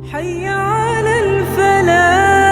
حي على الفلاح.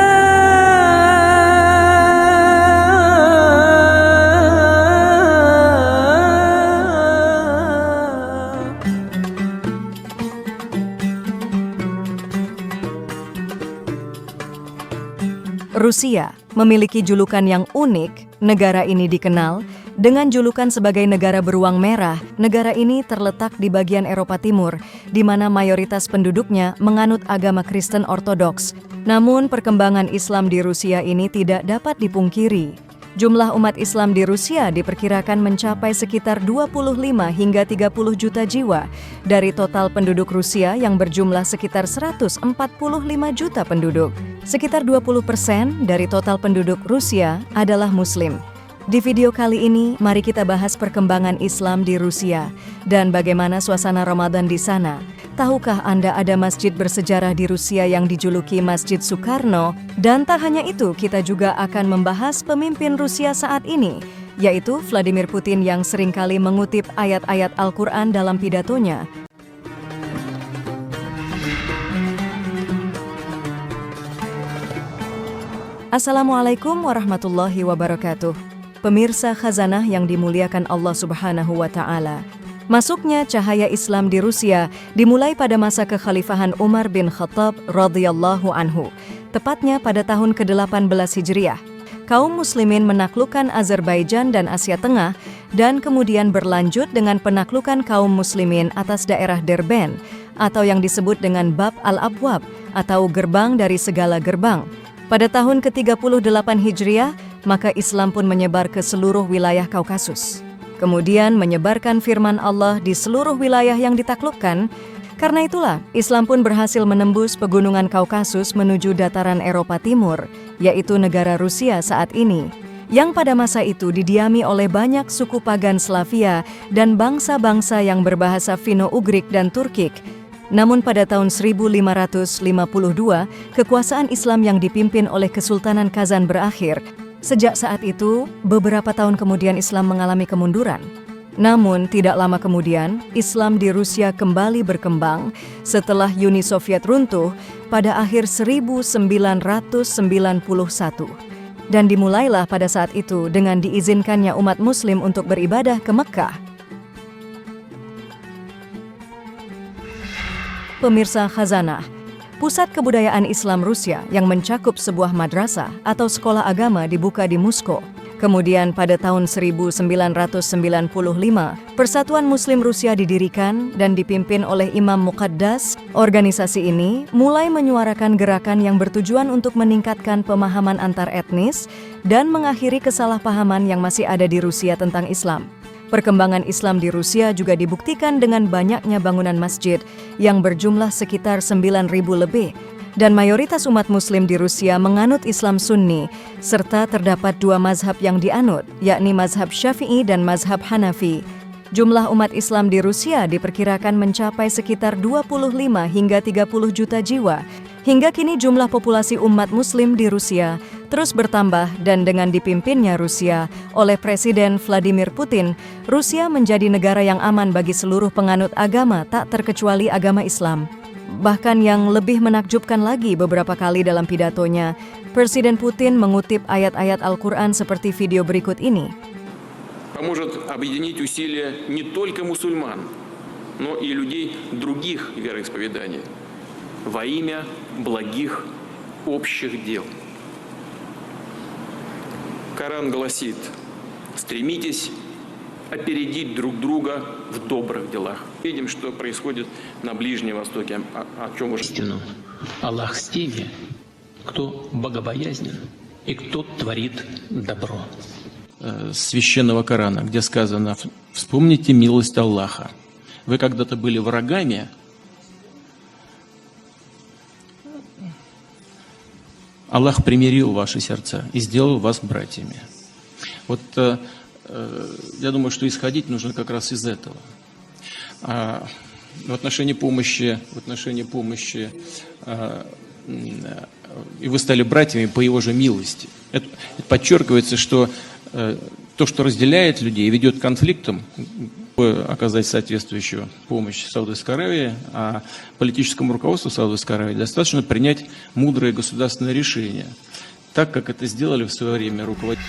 Rusia memiliki julukan yang unik. Negara ini dikenal dengan julukan sebagai negara beruang merah. Negara ini terletak di bagian Eropa Timur, di mana mayoritas penduduknya menganut agama Kristen Ortodoks. Namun, perkembangan Islam di Rusia ini tidak dapat dipungkiri. Jumlah umat Islam di Rusia diperkirakan mencapai sekitar 25 hingga 30 juta jiwa dari total penduduk Rusia yang berjumlah sekitar 145 juta penduduk. Sekitar 20% dari total penduduk Rusia adalah Muslim. Di video kali ini, mari kita bahas perkembangan Islam di Rusia dan bagaimana suasana Ramadan di sana. Tahukah Anda ada masjid bersejarah di Rusia yang dijuluki Masjid Soekarno? Dan tak hanya itu, kita juga akan membahas pemimpin Rusia saat ini, yaitu Vladimir Putin yang seringkali mengutip ayat-ayat Al-Quran dalam pidatonya. Assalamualaikum warahmatullahi wabarakatuh. Pemirsa Khazanah yang dimuliakan Allah Subhanahu wa Ta'ala. Masuknya cahaya Islam di Rusia dimulai pada masa kekhalifahan Umar bin Khattab radhiyallahu anhu, tepatnya pada tahun ke-18 Hijriah. Kaum muslimin menaklukkan Azerbaijan dan Asia Tengah dan kemudian berlanjut dengan penaklukan kaum muslimin atas daerah Derben atau yang disebut dengan Bab al-Abwab atau gerbang dari segala gerbang. Pada tahun ke-38 Hijriah, maka Islam pun menyebar ke seluruh wilayah Kaukasus. Kemudian menyebarkan firman Allah di seluruh wilayah yang ditaklukkan. Karena itulah, Islam pun berhasil menembus pegunungan Kaukasus menuju dataran Eropa Timur, yaitu negara Rusia saat ini, yang pada masa itu didiami oleh banyak suku pagan Slavia dan bangsa-bangsa yang berbahasa Finno-Ugrik dan Turkik. Namun pada tahun 1552, kekuasaan Islam yang dipimpin oleh Kesultanan Kazan berakhir. Sejak saat itu, beberapa tahun kemudian Islam mengalami kemunduran. Namun, tidak lama kemudian, Islam di Rusia kembali berkembang setelah Uni Soviet runtuh pada akhir 1991. Dan dimulailah pada saat itu dengan diizinkannya umat Muslim untuk beribadah ke Mekkah. Pemirsa Khazanah, pusat kebudayaan Islam Rusia yang mencakup sebuah madrasah atau sekolah agama dibuka di Moskow. Kemudian pada tahun 1995, Persatuan Muslim Rusia didirikan dan dipimpin oleh Imam Muqaddas. Organisasi ini mulai menyuarakan gerakan yang bertujuan untuk meningkatkan pemahaman antar etnis dan mengakhiri kesalahpahaman yang masih ada di Rusia tentang Islam. Perkembangan Islam di Rusia juga dibuktikan dengan banyaknya bangunan masjid yang berjumlah sekitar 9.000 lebih. Dan mayoritas umat Muslim di Rusia menganut Islam Sunni, serta terdapat dua mazhab yang dianut, yakni mazhab Syafi'i dan mazhab Hanafi. Jumlah umat Islam di Rusia diperkirakan mencapai sekitar 25 hingga 30 juta jiwa. Hingga kini jumlah populasi umat Muslim di Rusia terus bertambah dan dengan dipimpinnya Rusia oleh Presiden Vladimir Putin, Rusia menjadi negara yang aman bagi seluruh penganut agama tak terkecuali agama Islam. Bahkan yang lebih menakjubkan lagi, beberapa kali dalam pidatonya, Presiden Putin mengutip ayat-ayat Al-Quran seperti video berikut ini. Поможет объединить усилия не только мусульман, но и людей других вероисповеданий во имя благих общих дел. Коран гласит: стремитесь опередить друг друга в добрых делах. Видим, что происходит на Ближнем Востоке, о чем уже... Истину. Аллах с теми, кто богобоязнен и кто творит добро. Священного Корана, где сказано: вспомните милость Аллаха. Вы когда-то были врагами, Аллах примирил ваши сердца и сделал вас братьями. Вот я думаю, что исходить нужно как раз из этого. В отношении помощи, и вы стали братьями по его же милости. Это подчеркивается, что то, что разделяет людей и ведет к конфликтам, оказать соответствующую помощь Саудовской Аравии, а политическому руководству Саудовской Аравии достаточно принять мудрые государственные решения, так как это сделали в свое время руководители.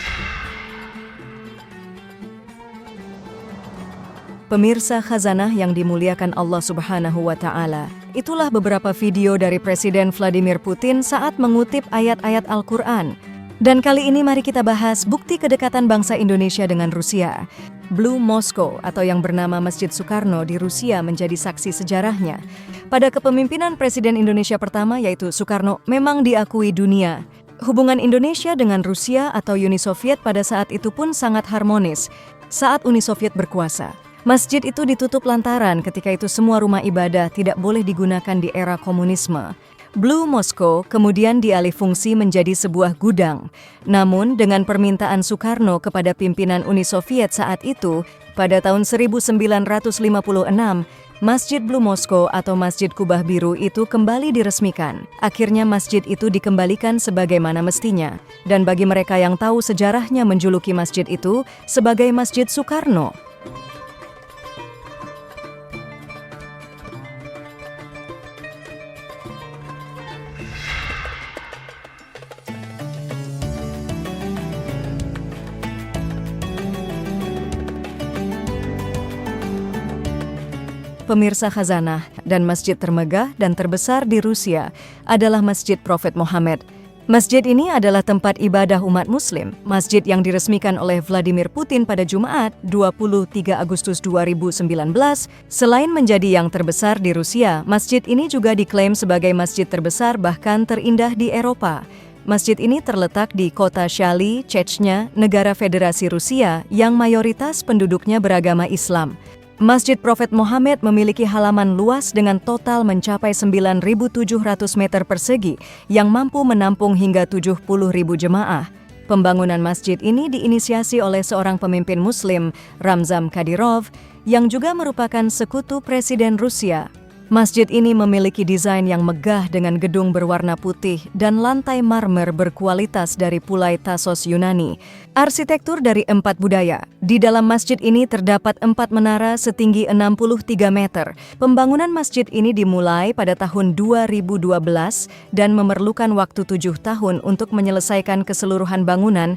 Pemirsa Khazanah yang dimuliakan Allah Subhanahu wa Ta'ala, itulah beberapa video dari Presiden Vladimir Putin saat mengutip ayat-ayat Al-Quran. Dan kali ini mari kita bahas bukti kedekatan bangsa Indonesia dengan Rusia. Blue Moscow atau yang bernama Masjid Soekarno di Rusia menjadi saksi sejarahnya. Pada kepemimpinan Presiden Indonesia pertama yaitu Soekarno memang diakui dunia. Hubungan Indonesia dengan Rusia atau Uni Soviet pada saat itu pun sangat harmonis saat Uni Soviet berkuasa. Masjid itu ditutup lantaran ketika itu semua rumah ibadah tidak boleh digunakan di era komunisme. Blue Moscow kemudian dialih fungsi menjadi sebuah gudang. Namun dengan permintaan Soekarno kepada pimpinan Uni Soviet saat itu, pada tahun 1956, Masjid Blue Moscow atau Masjid Kubah Biru itu kembali diresmikan. Akhirnya masjid itu dikembalikan sebagaimana mestinya. Dan bagi mereka yang tahu sejarahnya menjuluki masjid itu sebagai Masjid Soekarno. Pemirsa Khazanah, dan masjid termegah dan terbesar di Rusia adalah Masjid Prophet Muhammad. Masjid ini adalah tempat ibadah umat muslim, masjid yang diresmikan oleh Vladimir Putin pada Jumat 23 Agustus 2019. Selain menjadi yang terbesar di Rusia, masjid ini juga diklaim sebagai masjid terbesar bahkan terindah di Eropa. Masjid ini terletak di kota Shali, Chechnya, negara Federasi Rusia yang mayoritas penduduknya beragama Islam. Masjid Prophet Muhammad memiliki halaman luas dengan total mencapai 9.700 meter persegi yang mampu menampung hingga 70.000 jemaah. Pembangunan masjid ini diinisiasi oleh seorang pemimpin Muslim, Ramzan Kadyrov, yang juga merupakan sekutu Presiden Rusia. Masjid ini memiliki desain yang megah dengan gedung berwarna putih dan lantai marmer berkualitas dari Pulai Thasos Yunani. Arsitektur dari 4 budaya. Di dalam masjid ini terdapat 4 menara setinggi 63 meter. Pembangunan masjid ini dimulai pada tahun 2012 dan memerlukan waktu 7 tahun untuk menyelesaikan keseluruhan bangunan.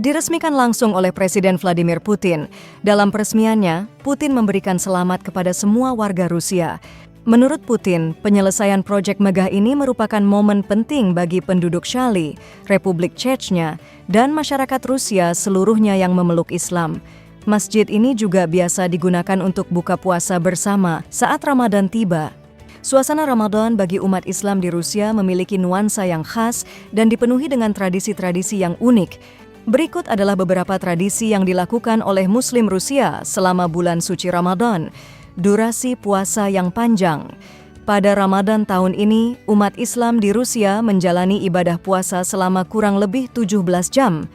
Diresmikan langsung oleh Presiden Vladimir Putin. Dalam peresmiannya, Putin memberikan selamat kepada semua warga Rusia. Menurut Putin, penyelesaian proyek megah ini merupakan momen penting bagi penduduk Shali, Republik Chechnya, dan masyarakat Rusia seluruhnya yang memeluk Islam. Masjid ini juga biasa digunakan untuk buka puasa bersama saat Ramadan tiba. Suasana Ramadan bagi umat Islam di Rusia memiliki nuansa yang khas dan dipenuhi dengan tradisi-tradisi yang unik. Berikut adalah beberapa tradisi yang dilakukan oleh Muslim Rusia selama bulan suci Ramadan. Durasi puasa yang panjang. Pada Ramadan tahun ini, umat Islam di Rusia menjalani ibadah puasa selama kurang lebih 17 jam.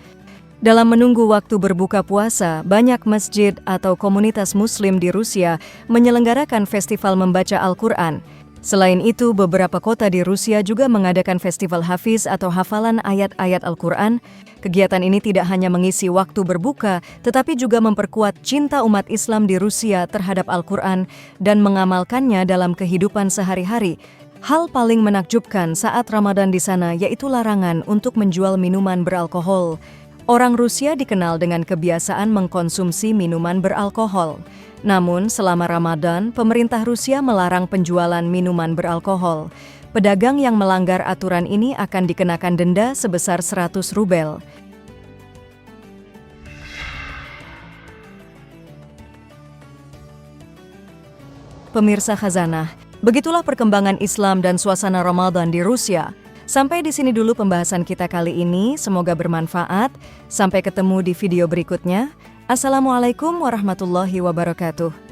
Dalam menunggu waktu berbuka puasa, banyak masjid atau komunitas Muslim di Rusia menyelenggarakan festival membaca Al-Quran. Selain itu, beberapa kota di Rusia juga mengadakan festival hafiz atau hafalan ayat-ayat Al-Quran. Kegiatan ini tidak hanya mengisi waktu berbuka, tetapi juga memperkuat cinta umat Islam di Rusia terhadap Al-Quran dan mengamalkannya dalam kehidupan sehari-hari. Hal paling menakjubkan saat Ramadan di sana yaitu larangan untuk menjual minuman beralkohol. Orang Rusia dikenal dengan kebiasaan mengkonsumsi minuman beralkohol. Namun, selama Ramadan, pemerintah Rusia melarang penjualan minuman beralkohol. Pedagang yang melanggar aturan ini akan dikenakan denda sebesar 100 rubel. Pemirsa Khazanah, begitulah perkembangan Islam dan suasana Ramadan di Rusia. Sampai di sini dulu pembahasan kita kali ini, semoga bermanfaat. Sampai ketemu di video berikutnya. Assalamualaikum warahmatullahi wabarakatuh.